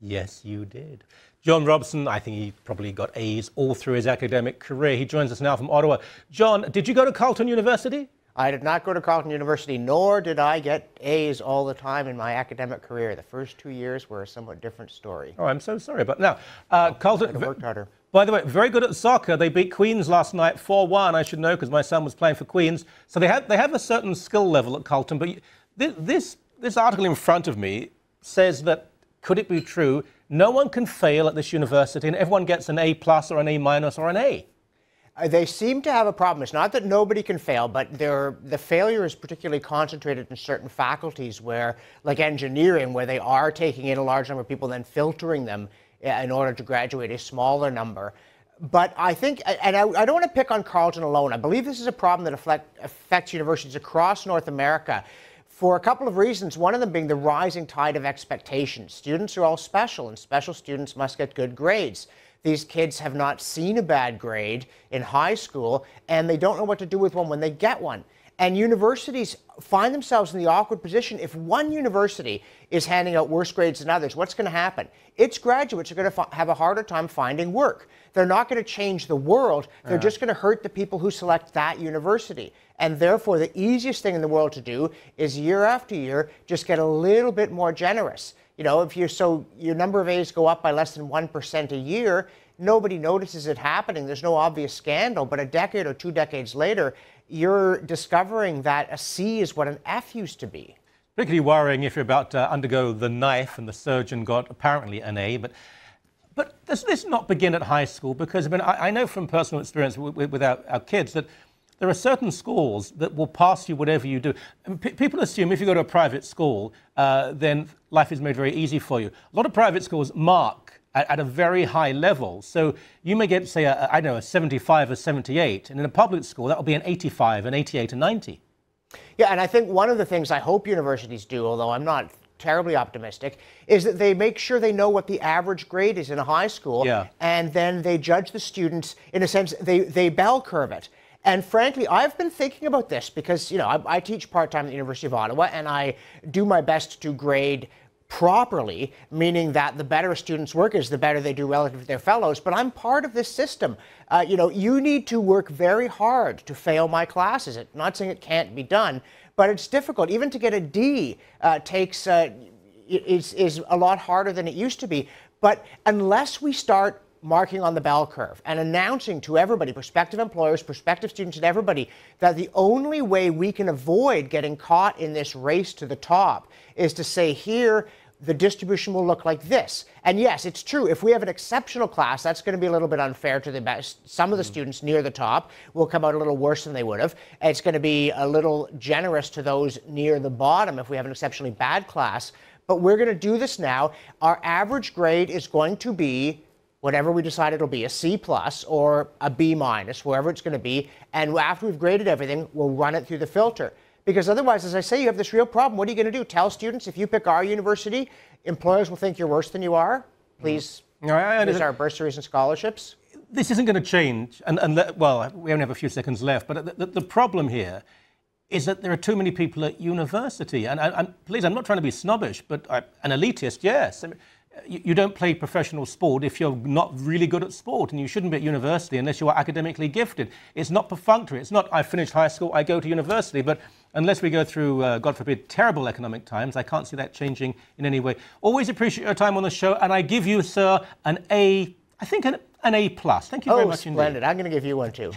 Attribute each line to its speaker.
Speaker 1: Yes, you did. John Robson, I think he probably got A's all through his academic career. He joins us now from Ottawa. John, did you go to Carleton University?
Speaker 2: I did not go to Carleton University, nor did I get A's all the time in my academic career. The first 2 years were a somewhat different story.
Speaker 1: Oh, I'm so sorry. But now, Carleton...
Speaker 2: I could have worked harder.
Speaker 1: By the way, very good at soccer. They beat Queen's last night 4-1, I should know, because my son was playing for Queen's. So they have a certain skill level at Carleton. But this article in front of me says that, could it be true, no one can fail at this university and everyone gets an A+ or an A- or an A?
Speaker 2: They seem to have a problem. It's not that nobody can fail, but the failure is particularly concentrated in certain faculties where, like engineering, where they are taking in a large number of people and then filtering them in order to graduate a smaller number. But I think, and I don't want to pick on Carleton alone, I believe this is a problem that affects universities across North America for a couple of reasons, one of them being the rising tide of expectations. Students are all special, and special students must get good grades. These kids have not seen a bad grade in high school, and they don't know what to do with one when they get one. And universities find themselves in the awkward position. If one university is handing out worse grades than others, what's going to happen? Its graduates are going to have a harder time finding work. They're not going to change the world. They're just going to hurt the people who select that university. And therefore, the easiest thing in the world to do is year after year, just get a little bit more generous. You know, if your number of A's go up by less than 1% a year, nobody notices it happening. There's no obvious scandal. But a decade or 2 decades later, you're discovering that a C is what an F used to be.
Speaker 1: Particularly worrying if you're about to undergo the knife and the surgeon got apparently an A. But does this not begin at high school? Because I mean, I know from personal experience with our kids that there are certain schools that will pass you whatever you do. And people assume if you go to a private school, then life is made very easy for you. A lot of private schools mark at a very high level. So you may get, say, I don't know, a 75 or 78. And in a public school, that will be an 85, an 88, a 90.
Speaker 2: Yeah, and I think one of the things I hope universities do, although I'm not terribly optimistic, is that they make sure they know what the average grade is in a high school.
Speaker 1: Yeah.
Speaker 2: And then they judge the students, in a sense, they bell curve it. And frankly, I've been thinking about this because, you know, I teach part-time at the University of Ottawa, and I do my best to grade properly, meaning that the better a student's work is, the better they do relative to their fellows. But I'm part of this system. You know, you need to work very hard to fail my classes. I'm not saying it can't be done, but it's difficult. Even to get a D is a lot harder than it used to be. But unless we start marking on the bell curve and announcing to everybody, prospective employers, prospective students, and everybody, that the only way we can avoid getting caught in this race to the top is to say, here, the distribution will look like this. And yes, it's true, if we have an exceptional class, that's going to be a little bit unfair to the best. Some of the students near the top will come out a little worse than they would have. And it's going to be a little generous to those near the bottom if we have an exceptionally bad class. But we're going to do this now. Our average grade is going to be whatever we decide it'll be, a C+ or a B-, wherever it's going to be. And after we've graded everything, we'll run it through the filter. Because otherwise, as I say, you have this real problem. What are you going to do? Tell students, if you pick our university, employers will think you're worse than you are? Please, use our bursaries and scholarships.
Speaker 1: This isn't going to change. Well, we only have a few seconds left. But the problem here is that there are too many people at university. And please, I'm not trying to be snobbish, but an elitist, yes. I mean, you don't play professional sport if you're not really good at sport, and you shouldn't be at university unless you are academically gifted. It's not perfunctory. It's not, I finished high school, I go to university. But unless we go through, God forbid, terrible economic times, I can't see that changing in any way. Always appreciate your time on the show, and I give you, sir, an A, I think an A+. Thank you very much indeed.
Speaker 2: Oh, splendid. I'm going to give you one, too.